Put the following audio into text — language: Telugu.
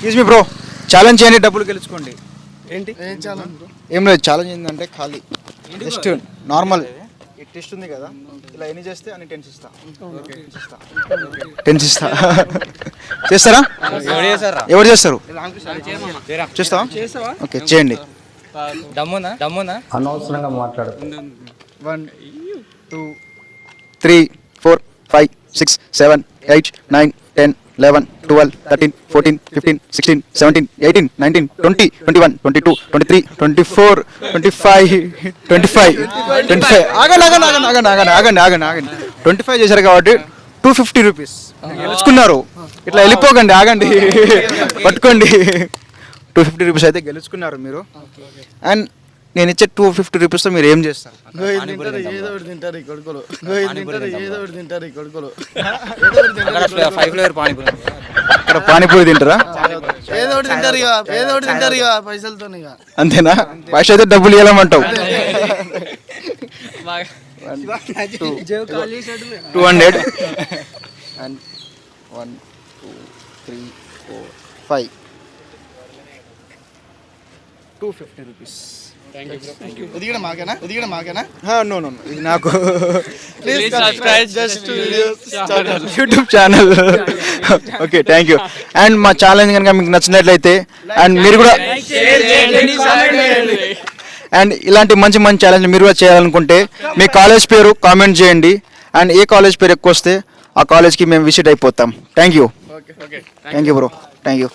ఎక్స్క్యూజ్ మీ బ్రో, ఛాలెంజ్ చేయండి, డబ్బులు గెలుచుకోండి. ఏంటి ఏం లేదు, ఛాలెంజ్ ఏంటంటే ఖాళీ జస్ట్ నార్మల్ ఈ టెస్ట్ ఉంది కదా, ఇలా ఎన్ని చేస్తే అన్ని టెన్స్ ఇస్తా. టెన్స్ ఇస్తా. చేస్తారా? ఎవరు చేస్తారు? చేస్తావా? ఓకే చేయండి. అనవసరంగా మాట్లాడు. 1 2 3 4 5 6 7 8 9 10 11 12 13 14 15 16 17 18 19 20 21 22 23 24 25 ఆగండి 25 చేశారు కాబట్టి 250 రూపీస్ గెలుచుకున్నారు. ఇట్లా వెళ్ళిపోకండి, ఆగండి, పట్టుకోండి. 250 రూపీస్ అయితే గెలుచుకున్నారు మీరు. అండ్ నేను ఇచ్చే 250 రూపీస్తో మీరు ఏం చేస్తారు? తింటారు ఈ కొడుకులు. ఇక్కడ పానీపూరి తింటారా? ఏదో ఒకటి తింటారు ఇక పైసలతో. అంతేనా? పైసా అయితే డబ్బులు ఇవ్వలేమంటావు. 200 అండ్ 1 2 3 4 5 250 రూపీస్. ఇది కూడా మాకేనా? నో ఇది నాకు please subscribe just YouTube channel. Okay thank you. And మా ఛాలెంజ్ కనుక మీకు నచ్చినట్లయితే అండ్ మీరు కూడా అండ్ ఇలాంటి మంచి ఛాలెంజ్ మీరు కూడా చేయాలనుకుంటే మీ కాలేజ్ పేరు కామెంట్ చేయండి. అండ్ ఏ కాలేజ్ పేరు ఎక్కువ వస్తే ఆ కాలేజ్కి మేము విజిట్ అయిపోతాం. Thank you bro, thank you.